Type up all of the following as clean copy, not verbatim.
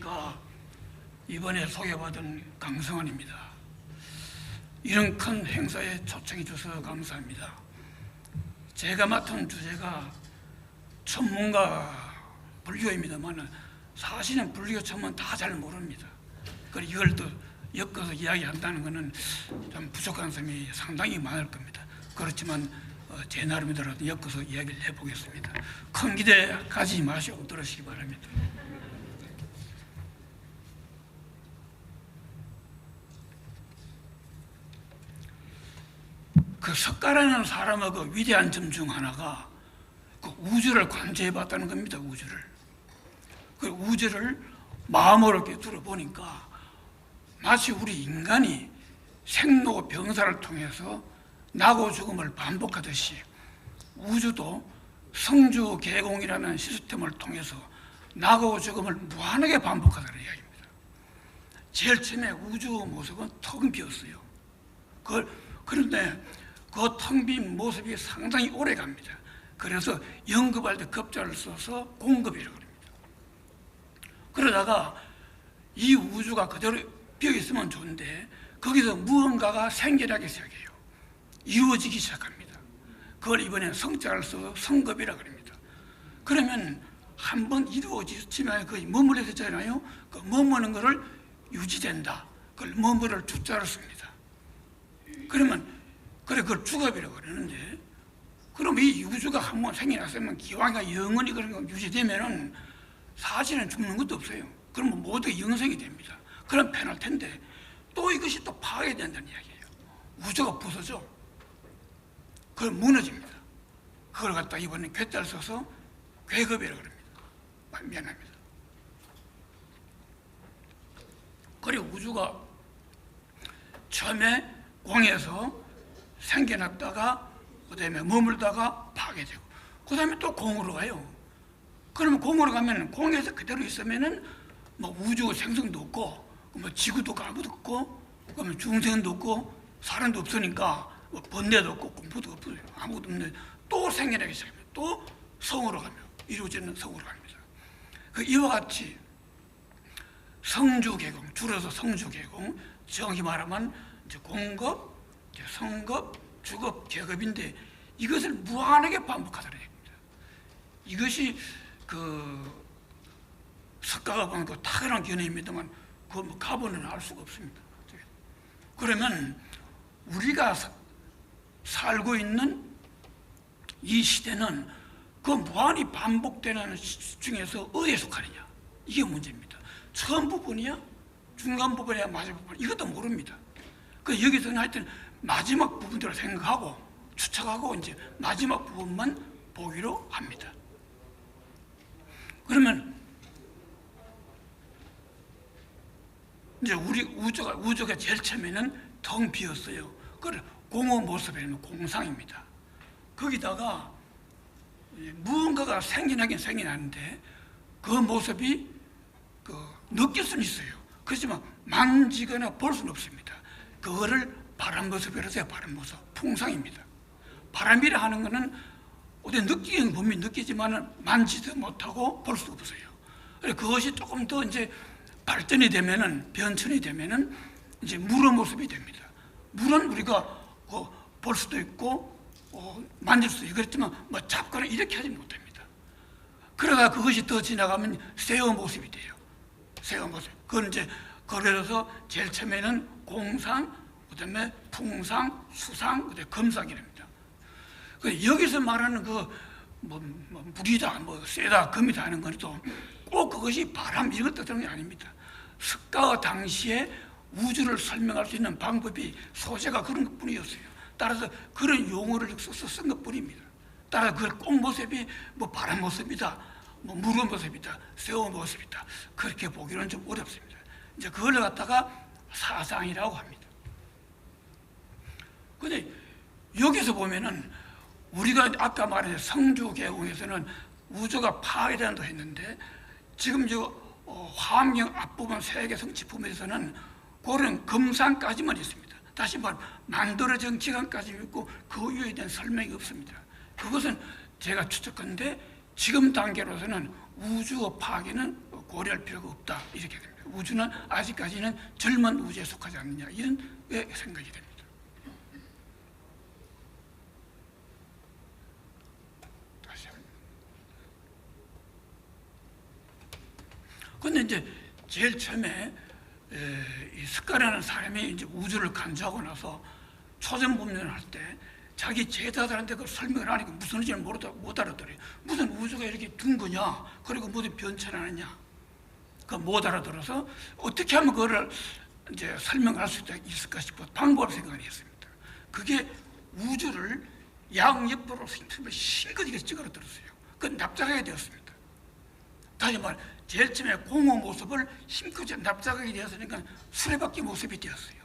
안녕하십니까. 이번에 소개받은 강성환입니다. 이런 큰 행사에 초청해 주셔서 감사합니다. 제가 맡은 주제가 천문가 불교입니다만 사실은 불교 천문 다 잘 모릅니다. 그리고 이걸 또 엮어서 이야기한다는 것은 좀 부족한 점이 상당히 많을 겁니다. 그렇지만 제 나름대로 엮어서 이야기를 해보겠습니다. 큰 기대 가지지 마시고 들으시기 바랍니다. 그 석가라는 사람의 그 위대한 점 중 하나가 그 우주를 관조해 봤다는 겁니다. 우주를. 그 우주를 마음으로 이렇게 들어보니까 마치 우리 인간이 생로 병사를 통해서 나고 죽음을 반복하듯이 우주도 성주 개공이라는 시스템을 통해서 나고 죽음을 무한하게 반복하다는 이야기입니다. 제일 처음에 우주 모습은 텅 비었어요. 그런데 그 텅 빈 모습이 상당히 오래 갑니다. 그래서 연급할 때 급자를 써서 공급이라고 합니다. 그러다가 이 우주가 그대로 비어 있으면 좋은데 거기서 무언가가 생겨나기 시작해요. 이루어지기 시작합니다. 그걸 이번에 성자를 써서 성급이라고 합니다. 그러면 한번 이루어지면 거의 머물러 있잖아요. 그 머무는 것을 유지된다. 그걸 머무를 주자를 씁니다. 그걸 주겁이라고 그러는데, 그럼 이 우주가 한번 생겨났으면 기왕이가 영원히 그런 거 유지되면은 사실은 죽는 것도 없어요. 그러면 모두 영생이 됩니다. 그럼 편할 텐데 또 이것이 또 파괴된다는 이야기예요. 우주가 부서져. 그걸 무너집니다. 그걸 갖다 이번에 괴짜를 써서 괴급이라고 합니다. 미안합니다. 그리고 우주가 처음에 공에서 생겨났다가 그다음에 머물다가 파괴되고 그다음에 또 공으로 가요. 그러면 공으로 가면 공에서 그대로 있으면은 뭐 우주 생성도 없고 뭐 지구도 아무도 없고 그러면 중생도 없고 사람도 없으니까 뭐 번뇌도 없고 공부도 없고 아무것도 없는데 또 생겨나기 시작합니다. 또 성으로 가면 이루어지는 성으로 갑니다. 이와 같이 성주개공, 줄여서 성주개공, 정확히 말하면 이제 공급, 이제 성급, 주급, 계급인데 이것을 무한하게 반복하다는 얘기입니다. 이것이 그 석가가 보는 그 탁월한 견해입니다만 그 뭐 가보는 알 수가 없습니다. 그러면 우리가 살고 있는 이 시대는 그 무한히 반복되는 중에서 어디에 속하느냐, 이게 문제입니다. 처음 부분이야, 중간 부분이야, 마지막 부분, 이것도 모릅니다. 그 여기서는 하여튼 마지막 부분대로 생각하고 추측하고 이제 마지막 부분만 보기로 합니다. 그러면 이제 우리 우주가 제일 처음에는 텅 비었어요. 그걸 공의 모습에는 공상입니다. 거기다가 무언가가 생겨나긴 생겨나는데 그 모습이 느낄 수는 있어요. 그렇지만 만지거나 볼 수는 없습니다. 그거를 바람 모습이라고 해서 바람 모습, 풍상입니다. 바람이라 하는 것은 어디 느끼는 몸이 느끼지만 만지도 못하고 볼 수 없어요. 그것이 조금 더 이제 발전이 되면은, 변천이 되면은 이제 물의 모습이 됩니다. 물은 우리가 볼 수도 있고 만질 수도 있고 그렇지만 뭐 잡거나 이렇게 하지 못합니다. 그러다 그것이 더 지나가면 새의 모습이 돼요. 새의 모습. 그건 이제 그래서 제일 처음에는 공상, 그다음에 풍상, 수상, 그다음에 금상이랍니다. 여기서 말하는 뭐 물이다, 뭐 쇠다, 금이다 하는 것도 꼭 그것이 바람 이런 뜻은 게 아닙니다. 석가 당시에 우주를 설명할 수 있는 방법이 소재가 그런 것뿐이었어요. 따라서 그런 용어를 써서 쓴 것뿐입니다. 따라서 그 꼭 모습이 뭐 바람 모습이다, 뭐 물의 모습이다, 새의 모습이다 그렇게 보기는 좀 어렵습니다. 이제 그걸 갖다가 사상이라고 합니다. 근데 여기서 보면은 우리가 아까 말한 성주개공에서는 우주가 파괴된다고 했는데 지금 화엄경 앞부분 세계 성취품에서는 그런 금상까지만 있습니다. 다시 말하면 만들어진 기간까지 있고 그 이유에 대한 설명이 없습니다. 그것은 제가 추측하는데 지금 단계로서는 우주 파괴는 고려할 필요가 없다 이렇게 됩니다. 우주는 아직까지는 젊은 우주에 속하지 않느냐 이런 생각이 됩니다. 그런데 이제 제일 처음에 이 스카라는 사람이 이제 우주를 간주하고 나서 초전법문을 할 때 자기 제자들한테 그걸 설명을 하니까 무슨 의지를 못 알아들어요. 무슨 우주가 이렇게 둔 거냐? 그리고 무슨 변천하느냐? 그 못 알아들어서 어떻게 하면 그거를 이제 설명할 수 있을까 싶어 방법을 생각했습니다. 그게 우주를 양옆으로 실컷 찌그러들었어요. 그 납작하게 되었습니다. 다시 말해 제일 처음에 공허 모습을 힘껏 납작하게 되었으니까 수레바퀴 모습이 되었어요.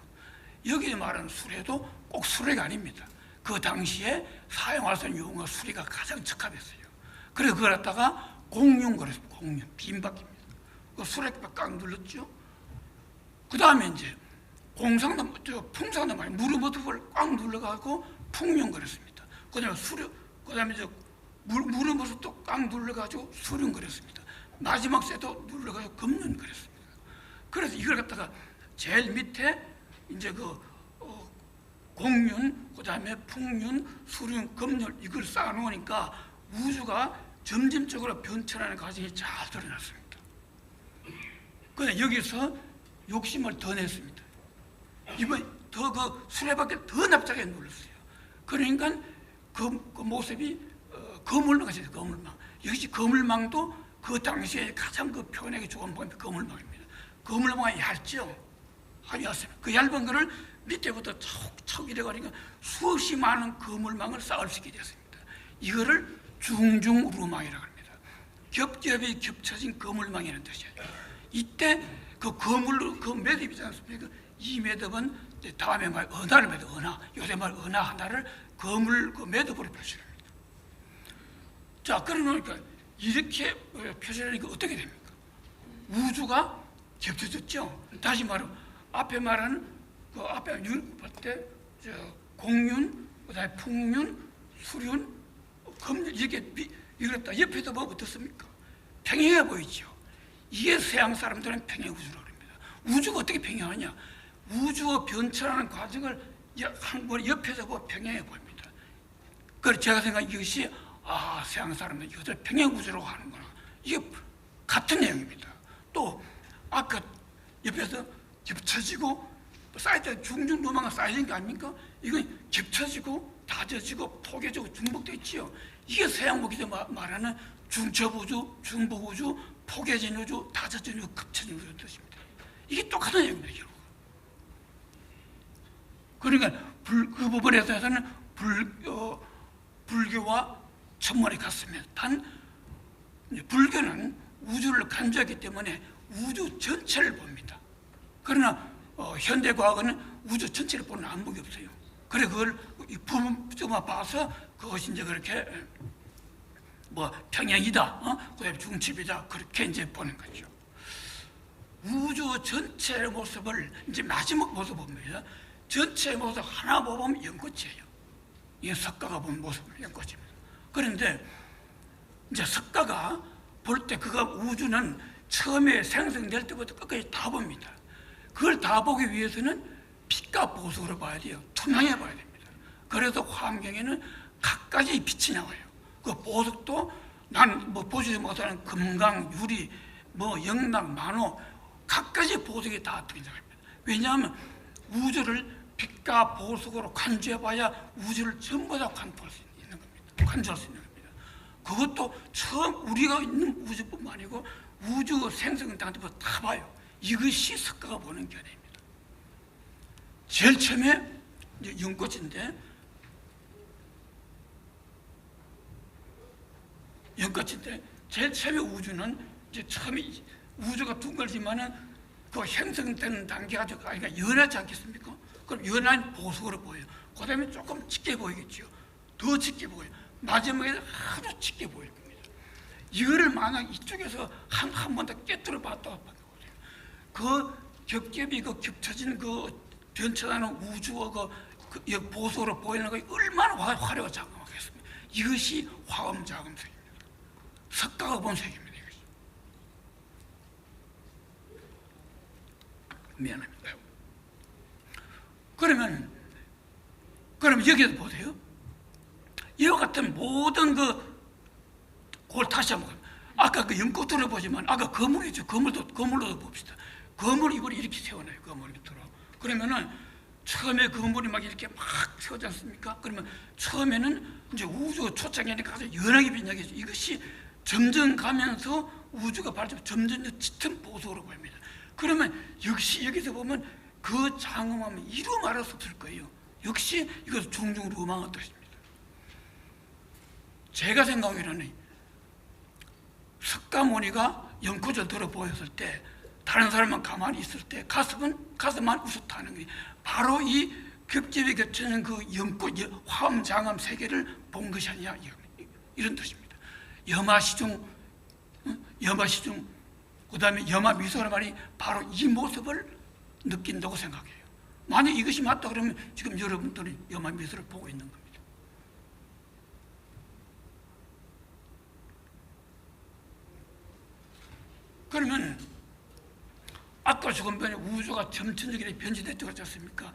여기 말하는 수레도 꼭 수레가 아닙니다. 그 당시에 사용할 수 있는 용어가 수레가 가장 적합했어요. 그래서 그걸 갖다가 공륜 그랬습니다. 공륜, 빈 바퀴입니다. 그 수레바퀴 꽉 눌렀죠. 그 다음에 이제 풍상도 말이에요. 무릎 모습을 꽉 눌러가지고 풍륜 그랬습니다. 그 다음에 그 다음에 이제 무릎 모습도 꽉 눌러가지고 수륜 그랬습니다. 마지막 쇠도 눌러가지고 금륜 그랬습니다. 그래서 이걸 갖다가 제일 밑에 이제 공륜, 그 다음에 풍륜, 수륜, 금륜 이걸 쌓아놓으니까 우주가 점진적으로 변천하는 과정이 잘 드러났습니다. 그런데 여기서 욕심을 더 냈습니다. 이번 더 수레바퀴를 더 납작하게 눌렀어요. 그러니까 그 모습이 거물망 같아요. 거물망. 역시 거물망도 그 당시에 가장 표현하기 좋은 방법이 거물망입니다. 거물망이 얇죠. 아주 얇습니다. 그 얇은 거를 밑에부터 척척 이래가니까 수없이 많은 거물망을 쌓을 수 있게 됐습니다. 이거를 중중루망이라고 합니다. 겹겹이 겹쳐진 거물망이라는 뜻이에요. 이때 그 매듭이 있지 않습니까? 이 매듭은 다음에 말 은하를 매듭, 은하. 요새 말 은하 하나를 그 매듭으로 표시합니다. 자, 그러니까 이렇게 표시하니까 어떻게 됩니까? 우주가 겹쳐졌죠. 다시 말하면 앞에 말하는 그 앞에 볼 때 공륜, 그다음에 풍륜, 수륜, 금륜 이렇게 이랬다. 옆에도 보면 어떻습니까? 평행해 보이죠. 이게 서양 사람들은 평행 우주라고 합니다. 우주가 어떻게 평행하냐? 우주가 변천하는 과정을 한 번 옆에서 보면 평행해 보입니다. 그래서 제가 생각한 이것이 서양 사람들은 이것을 평행 우주라고 하는구나. 이게 같은 내용입니다. 또 아까 옆에서 겹쳐지고 쌓였다 중중루망은 쌓여진 게 아닙니까? 이건 겹쳐지고 다져지고 포개지고 중복되어 있지요. 이게 서양무기에서 말하는 중첩우주, 중복우주, 포개진 우주, 다져진 우주, 겹쳐진 우주의 뜻입니다. 이게 똑같은 내용입니다. 결국. 그러니까 그 부분에서는 불교와 천문이 같습니다. 단 불교는 우주를 간주하기 때문에 우주 전체를 봅니다. 그러나 현대과학은 우주 전체를 보는 안목이 없어요. 그래 그걸 부분만 봐서 그것이 이제 그렇게 평행이다, 그다음에 중첩이다 그렇게 이제 보는 거죠. 우주 전체의 모습을 이제 마지막 모습 봅니다. 전체의 모습 하나 보면 연꽃이에요. 이 석가가 본 모습은 연꽃입니다. 그런데 이제 석가가 볼 때 그가 우주는 처음에 생성될 때부터 끝까지 다 봅니다. 그걸 다 보기 위해서는 빛과 보석으로 봐야 돼요. 투명해 봐야 됩니다. 그래서 화엄경에는 갖가지 빛이 나와요. 그 보석도 난 보지도 못하는 금강, 유리, 영락, 만호 갖가지 보석이 다 등장합니다. 왜냐하면 우주를 빛과 보석으로 간주해 봐야 우주를 전부 다 간주할 수 있는 겁니다. 간주할 수 있는 겁니다. 그것도 처음 우리가 있는 우주뿐만 아니고 우주 생성당부터 다 봐요. 이것이 석가가 보는 견해입니다. 제일 처음에 이제 연꽃인데 제일 처음에 우주는 이제 처음에 우주가 둥글지만은 그 형성되는 단계가 아니까 연하지 않겠습니까? 그럼 연한 보석으로 보여요. 그 다음에 조금 짙게 보이겠죠. 더 짙게 보여요. 마지막에 아주 짙게 보일 겁니다. 이거를 만약 이쪽에서 한 번 더 깨뜨려 봤다고 보세요. 그 겹겹이 겹쳐진 변천하는 우주와 보석으로 보이는 것이 얼마나 화려하고 장엄하겠습니까? 이것이 화엄자금성입니다. 석가가 본 세계입니다. 이것이. 미안합니다. 그러면 여기서 보세요. 이와 같은 모든 그걸 다시 한번, 아까 그 연꽃으로 보지만, 아까 거물이죠. 거물로도 봅시다. 거물 이걸 이렇게 세워놔요. 거물 밑으로. 그러면은 처음에 거물이 막 이렇게 막 세우지 않습니까? 그러면 처음에는 이제 우주 초창기에 가서 연하게 빛나겠죠. 이것이 점점 가면서 우주가 점점 짙은 보석으로 보입니다. 그러면 역시 여기서 보면 그 장엄함은 이루 말할 수 없을 거예요. 역시 이것은 종종 로망의 뜻입니다. 제가 생각하기로는 석가모니가 연꽃을 들어 보였을 때 다른 사람만 가만히 있을 때 가슴만 웃었다는 게 바로 이 겹겹이 겹치는 그 연꽃, 화엄장엄 세계를 본 것이 아니냐, 이런 뜻입니다. 염화시중, 그 다음에 염화미소란 말이 바로 이 모습을 느낀다고 생각해요. 만약 이것이 맞다 그러면 지금 여러분들이 염화미소를 보고 있는 겁니다. 그러면 아까 조금 전에 우주가 점천적으로 변질됐다고 했지 않습니까?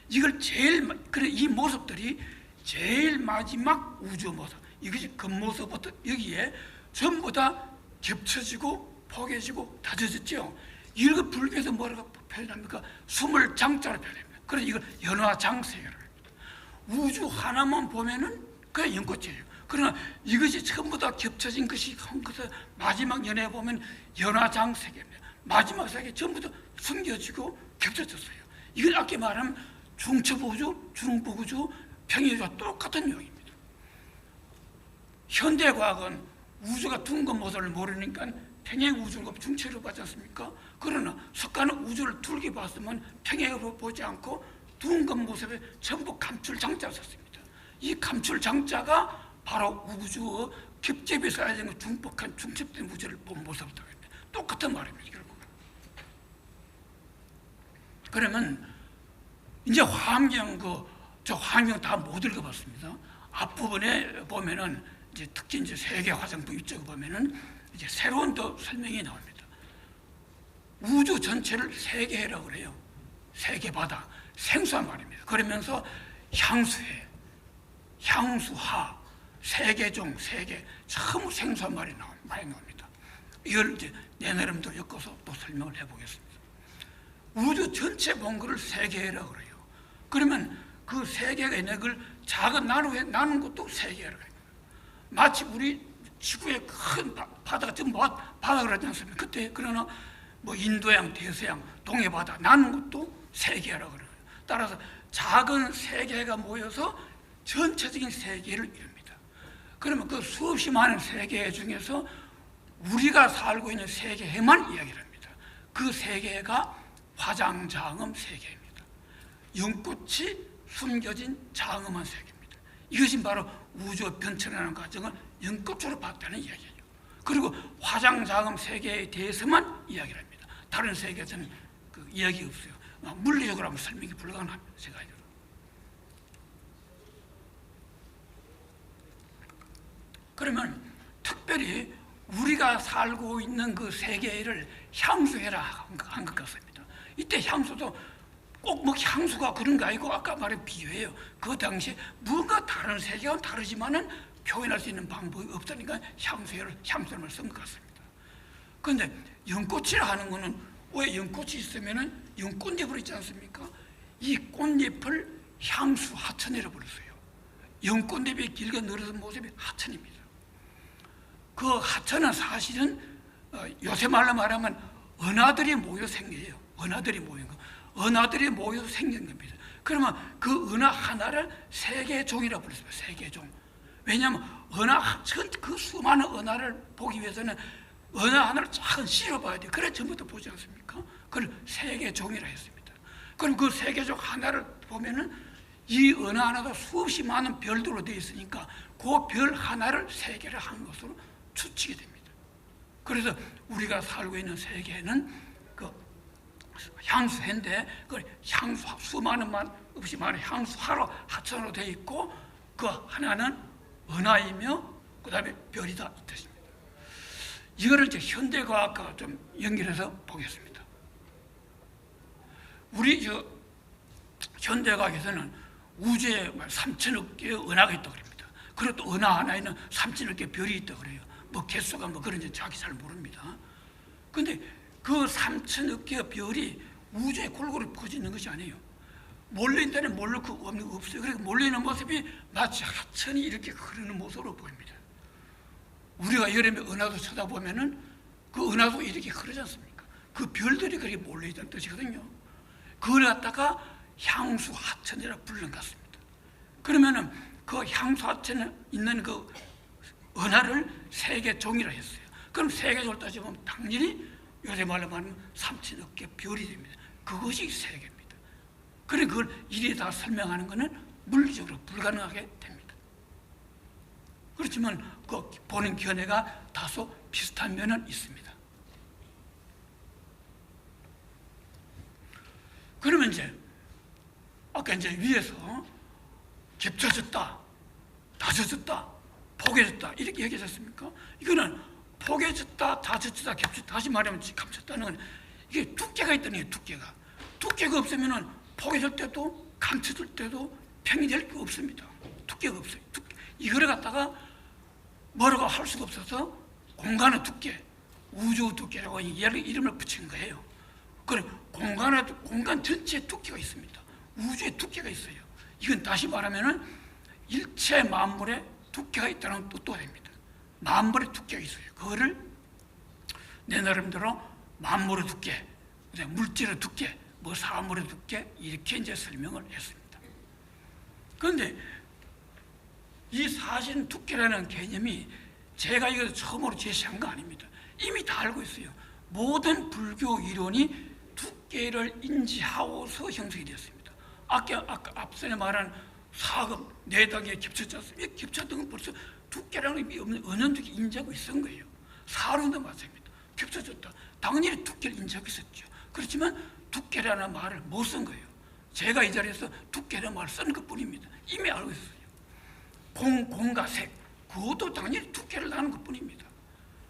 이 모습들이 제일 마지막 우주 모습, 이것이 겉모습부터 여기에 전부 다 겹쳐지고 포개지고 다져졌죠. 이걸 불교에서 뭐라고 표현합니까? 숨을 장자로 표현합니다. 그래서 이걸 연화장세계라고 합니다. 우주 하나만 보면은 그게 연꽃이에요. 그러나 이것이 전부 다 겹쳐진 것이 한 것을 마지막 연애에 보면 연화장세계입니다. 마지막 세계 전부 다 숨겨지고 겹쳐졌어요. 이걸 아까 말하면 중첩우주, 중부우주, 평행우주와 똑같은 내용입니다. 현대과학은 우주가 둥근 모습을 모르니까 평행우주로 중첩으로 보지 않습니까? 그러나 석가는 우주를 둥게 봤으면 평행으로 보지 않고 둥근 모습에 전부 감출장자를 썼습니다. 이 감출장자가 바로 우주의 겹겹이 쌓여진 중복한 중첩된 우주를 본 모습이라고 합니다. 똑같은 말입니다. 결국. 그러면 이제 화엄경 저 화엄경 다 못 읽어봤습니다. 앞부분에 보면은 이제 특히 이제 세계 화성부 이쪽에 보면은 이제 새로운 또 설명이 나옵니다. 우주 전체를 세계해라고 그래요. 세계바다, 생수한 말입니다. 그러면서 향수해, 향수하, 세계종, 세계, 처음 생수한 말이 많이 나옵니다. 이걸 이제 내 나름대로 엮어서 또 설명을 해보겠습니다. 우주 전체 본 거를 세계라고 그래요. 그러면 그 세계가 있는 걸 작은 나눈 것도 세계라고 해요. 마치 우리 지구의 큰 바다가 전부 바다가 하지 않습니까? 그때 그러나 뭐 인도양, 대서양, 동해바다 나눈 것도 세계라고 그래요. 따라서 작은 세계가 모여서 전체적인 세계를 이룹니다. 그러면 그 수없이 많은 세계 중에서 우리가 살고 있는 세계에만 이야기를 합니다. 그 세계가 화장장엄 세계입니다. 연꽃이 숨겨진 장엄한 세계입니다. 이것이 바로 우주 변천하는 과정을 연꽃으로 봤다는 이야기예요. 그리고 화장장엄 세계에 대해서만 이야기를 합니다. 다른 세계에서는 그 이야기 없어요. 물리적으로 하면 설명이 불가능합니다. 제가 알기로. 그러면 특별히 우리가 살고 있는 그 세계를 향수해라 한 것 같습니다. 이때 향수도 꼭 뭐 향수가 그런 거 아니고 아까 말한 비유예요. 그 당시에 뭔가 다른 세계와 다르지만은 표현할 수 있는 방법이 없으니까 향수를 쓴 것 같습니다. 그런데 연꽃이라 하는 거는 왜 연꽃이 있으면은 연꽃잎을 있지 않습니까? 이 꽃잎을 향수 하천이라고 불렀어요. 연꽃잎이 길게 늘어선 모습이 하천입니다. 그 하천은 사실은 요새 말로 말하면 은하들이 모여 생겨요. 은하들이 모인 거. 은하들이 모여서 생긴 겁니다. 그러면 그 은하 하나를 세계종이라고 불렀어요. 세계종. 왜냐하면 그 수많은 은하를 보기 위해서는 은하 하나를 작은 실어봐야 돼요. 그래 전부터 보지 않습니까? 그걸 세계종이라 했습니다. 그럼 그 세계종 하나를 보면은 이 은하 하나도 수없이 많은 별들로 되어 있으니까 그 별 하나를 세계를 한 것으로 추측이 됩니다. 그래서 우리가 살고 있는 세계는 그 향수인데 그 향수 수많은 없이 많은 향수하로 하천으로 되어 있고 그 하나는 은하이며 그 다음에 별이다 이 뜻입니다. 이거를 이제 현대과학과 좀 연결해서 보겠습니다. 우리 현대과학에서는 우주에 3천억 개의 은하가 있다고 그럽니다. 그리고 또 은하 하나에는 3천억 개의 별이 있다고 그래요. 뭐 개수가 뭐 그런지 자기 잘 모릅니다. 근데 그 3천억 개의 별이 우주에 골고루 퍼져 있는 것이 아니에요. 몰려있다는 몰려 그 없어요. 그러니까 몰려있는 모습이 마치 하천이 이렇게 흐르는 모습으로 보입니다. 우리가 여름에 은하도 쳐다보면은 그 은하도 이렇게 흐르지 않습니까? 그 별들이 그렇게 몰려있다는 뜻이거든요. 그걸 갖다가 향수 하천이라 부르는 것 같습니다. 그러면은 그 향수 하천에 있는 그 은하를 세계 종이라 했어요. 그럼 세계 종을 따지면 당연히 요새 말로 말하면 3천억 개 별이 됩니다. 그것이 세계입니다. 그래 그걸 일일이 다 설명하는 것은 물리적으로 불가능하게 됩니다. 그렇지만 그 보는 견해가 다소 비슷한 면은 있습니다. 그러면 이제 아까 이제 위에서 겹쳐졌다, 다져졌다, 포개졌다 이렇게 얘기하셨습니까? 이거는 포개졌다, 다져졌다, 겹쳤다 다시 말하면 감췄다는 건 이게 두께가 있다는 거예요. 두께가 없으면은 포개질 때도 감춰질 때도 평이될 게 없습니다. 두께가 없어요. 이거를 갖다가 뭐라고 할 수가 없어서 공간의 두께, 우주 두께라고 이름을 붙인 거예요. 그래 공간 전체에 두께가 있습니다. 우주에 두께가 있어요. 이건 다시 말하면은 일체 만물에 두께가 있다는 뜻도 됩니다. 만물의 두께가 있어요. 그거를 내 나름대로 만물의 두께, 물질의 두께, 뭐 사물의 두께 이렇게 이제 설명을 했습니다. 그런데 이 사실 두께라는 개념이 제가 이거 처음으로 제시한 거 아닙니다. 이미 다 알고 있어요. 모든 불교 이론이 두께를 인지하고서 형성이 되었습니다. 아까 앞선에 말한 사금, 네당에 겹쳤지 않습니까? 겹쳤던 건 벌써 두께라는 게 없는 은연중에 인지하고 있었던 거예요. 사론도 마찬가지입니다. 겹쳐졌다. 당연히 두께를 인지하고 있었죠. 그렇지만 두께라는 말을 못 쓴 거예요. 제가 이 자리에서 두께라는 말을 쓴 것뿐입니다. 이미 알고 있었어요. 공과 색, 그것도 당연히 두께를 나는 것뿐입니다.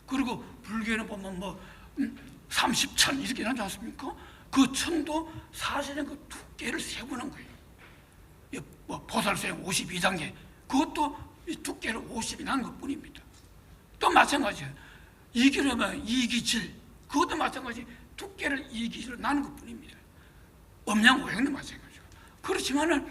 그리고 불교에는 보면 뭐 30천 이렇게 나지 않습니까? 그 천도 사실은 그 두께를 세분한 거예요. 뭐 보살수행 52단계 그것도 이 두께를 50이 난 것뿐입니다. 또 마찬가지예요. 이기려면 이기질 그것도 마찬가지 두께를 이기질로 나는 것뿐입니다. 음양오행도 마찬가지죠. 그렇지만은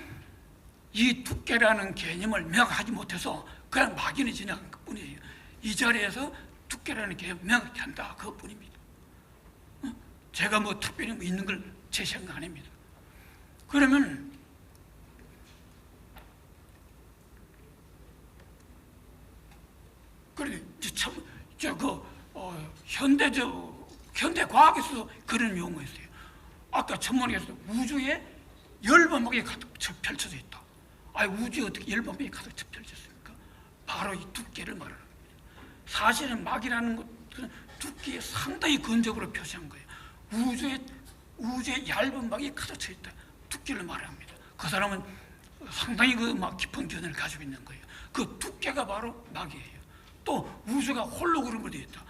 이 두께라는 개념을 명확하지 못해서 그냥 막연히 지나간 것뿐이에요. 이 자리에서 두께라는 개념을 명확히 한다 그것뿐입니다. 제가 뭐 특별히 뭐 있는 걸 제시한 거 아닙니다. 그러면 그래 현대 과학에서도 그런 용어가 있어요. 아까 천문학에서 우주에 열반막이 가득 펼쳐져 있다. 우주에 어떻게 열반막이 가득 펼쳐졌습니까? 바로 이 두께를 말하는 겁니다. 사실은 막이라는 것은 두께에 상당히 근접으로 표시한 거예요. 우주에 얇은 막이 가득 차 있다. 두께를 말합니다. 그 사람은 상당히 그 막 깊은 견해를 가지고 있는 거예요. 그 두께가 바로 막이에요. 또 우주가 홀로그램으로 되어 있다.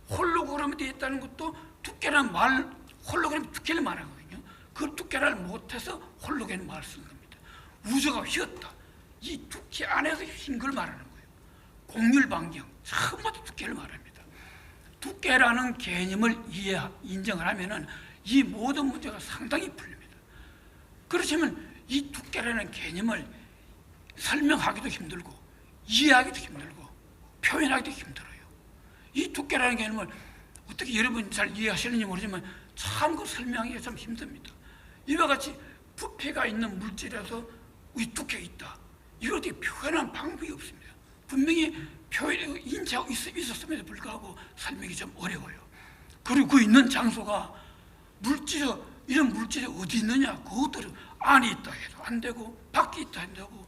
홀로그램이 되어 있다는 것도 두께라는 말, 홀로그램 두께를 말하거든요. 그 두께를 못해서 홀로그램 말을 쓰는 겁니다. 우주가 휘었다. 이 두께 안에서 흰 걸 말하는 거예요. 공률반경, 전부 다 두께를 말합니다. 두께라는 개념을 인정을 하면은 이 모든 문제가 상당히 풀립니다. 그렇지만 이 두께라는 개념을 설명하기도 힘들고 이해하기도 힘들고 표현하기도 힘들어요. 이 두께라는 개념을 어떻게 여러분 잘 이해하시는지 모르지만 참 그 설명하기가 참 힘듭니다. 이와 같이 부피가 있는 물질에서 이 두께가 있다. 이걸 어떻게 표현하는 방법이 없습니다. 분명히 표현하고 인지하고 있었음에도 불구하고 설명이 좀 어려워요. 그리고 그 있는 장소가 이런 물질이 어디 있느냐 그것들은 안에 있다 해도 안 되고 밖에 있다 해도 안 되고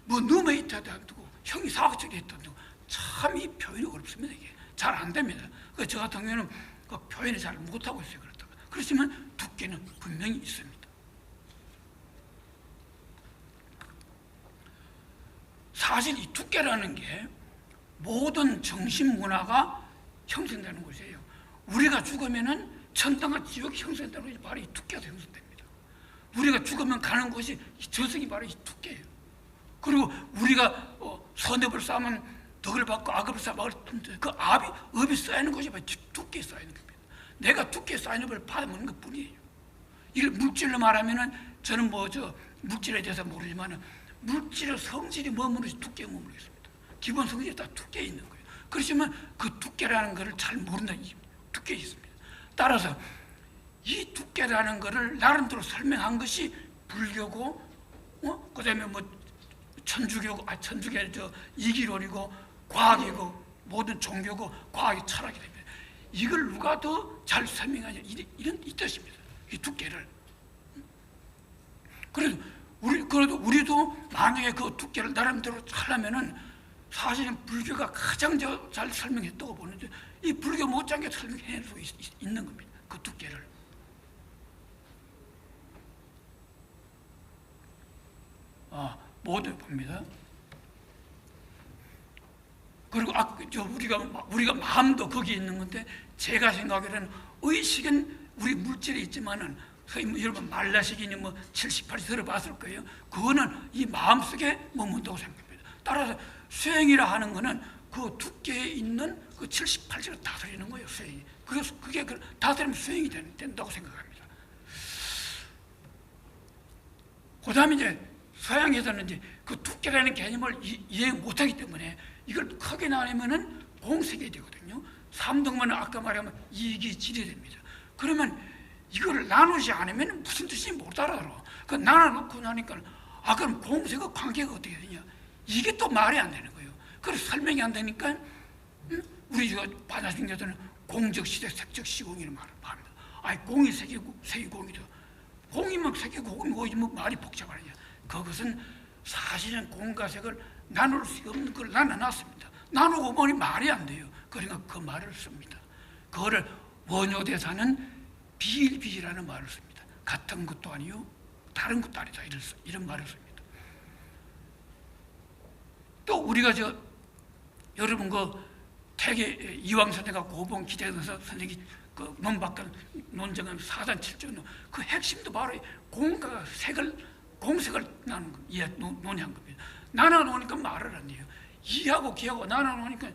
뭐 넘어 있다 해도 안 되고 형이사각적이 있다 해도 참 이 표현이 어렵습니다. 이게 잘 안 됩니다. 저 같은 경우는 그 표현을 잘 못하고 있어요. 그렇지만 두께는 분명히 있습니다. 사실 이 두께라는 게 모든 정신 문화가 형성되는 곳이에요. 우리가 죽으면은 천당과 지옥이 형성되는 곳이 바로 이 두께가 형성됩니다. 우리가 죽으면 가는 곳이 이 저승이 바로 이 두께예요. 그리고 우리가 선업을 쌓으면 덕을 받고 악업을 쌓으면 그 업이 쌓이는 곳이 바로 두께에 쌓이는 겁니다. 내가 두께에 쌓이는 걸 받아먹는 것 뿐이에요. 이걸 물질로 말하면은 저는 물질에 대해서 모르지만 물질의 성질이 머무르지 두께에 머무르 있습니다. 기본 성질이 다 두께에 있는 거예요. 그렇지만 그 두께라는 것을 잘 모른다는 이 두께에 있습니다. 따라서 이 두께라는 것을 나름대로 설명한 것이 불교고, 그다음에 천주교고, 이기론이고, 과학이고, 모든 종교고, 과학이 철학이 됩니다. 이걸 누가 더 잘 설명하냐, 이런 이 뜻입니다. 이 두께를. 그래도 우리도 만약에 그 두께를 나름대로 하려면은 사실은 불교가 가장 잘 설명했다고 보는데 이 불교 못지않게 설명해 수 있는 겁니다. 그 두께를. 모두 봅니다. 그리고 우리가 마음도 거기에 있는 건데 제가 생각하기에는 의식은 우리 물질에 있지만은 여러분 말라식이니 78이 들어봤을 거예요. 그거는 이 마음속에 머문다고 생각합니다. 따라서 수행이라 하는 거는 그 두께에 있는 그 78지를 다스리는 거예요. 수행이. 그래서 그게 다스리면 수행이 된다고 생각합니다. 그 다음에 이제 서양에서는 이제 그 두께라는 개념을 이해 못하기 때문에 이걸 크게 나누면은 공색이 되거든요. 3등분은 아까 말하면 이익이 질이 됩니다. 그러면 이거를 나누지 않으면 무슨 뜻인지 못 알아들어. 그 나눠놓고 나니까 그럼 공색과 관계가 어떻게 되냐? 이게 또 말이 안 되는 거예요. 그래서 설명이 안 되니까 우리 바다신교들은 공적시대, 색적시공이라는 말을 합니다. 공이 색이고 색이 공이죠. 공이면 색이고 공이 말이 복잡하냐? 그것은 사실은 공과 색을 나눌 수 없는 걸 나눠놨습니다. 나누고 보니 말이 안 돼요. 그러니까 그 말을 씁니다. 그거를 원효대사는 비일비일하는 말을 씁니다. 같은 것도 아니요, 다른 것도 아니다. 이런 말을 씁니다. 또 우리가 여러분 태계 이황 선생과 고봉 기대에서 선생이 그 논박한 논쟁한 사단칠전 그 핵심도 바로 공과 공색을 논의한 겁니다. 나눠놓으니까 말을 안 해요. 이하고 기하고 나눠놓으니까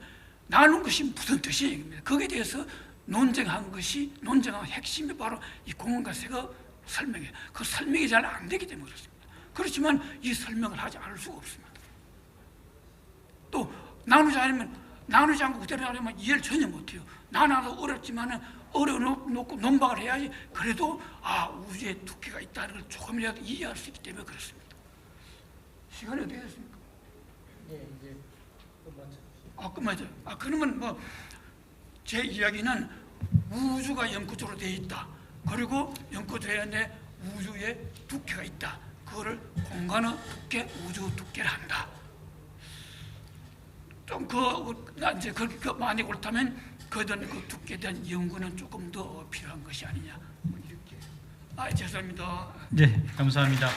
나눈 것이 무슨 뜻이냐. 거기에 대해서 논쟁한 핵심이 바로 이 공과 색의 설명이에요. 그 설명이 잘 안 되기 때문에 그렇습니다. 그렇지만 이 설명을 하지 않을 수가 없습니다. 또 나누지 않고 그대로 하려면 이해를 전혀 못해요. 나눠도 어렵지만은 어려놓고 논박을 해야지. 그래도 우주에 두께가 있다는 걸 조금이라도 이해할 수 있기 때문에 그렇습니다. 시간이 어떻게 됐습니까? 네, 이제 끝마쳐. 끝마쳐. 그러면 제 이야기는 우주가 영구적으로 되어 있다. 그리고 영구되었는데 우주에 두께가 있다. 그거를 공간의 두께, 우주 두께를 한다. 좀 이제 많이 옳다면 그 두께에 대한 연구는 조금 더 필요한 것이 아니냐. 이렇게. 죄송합니다. 네, 감사합니다.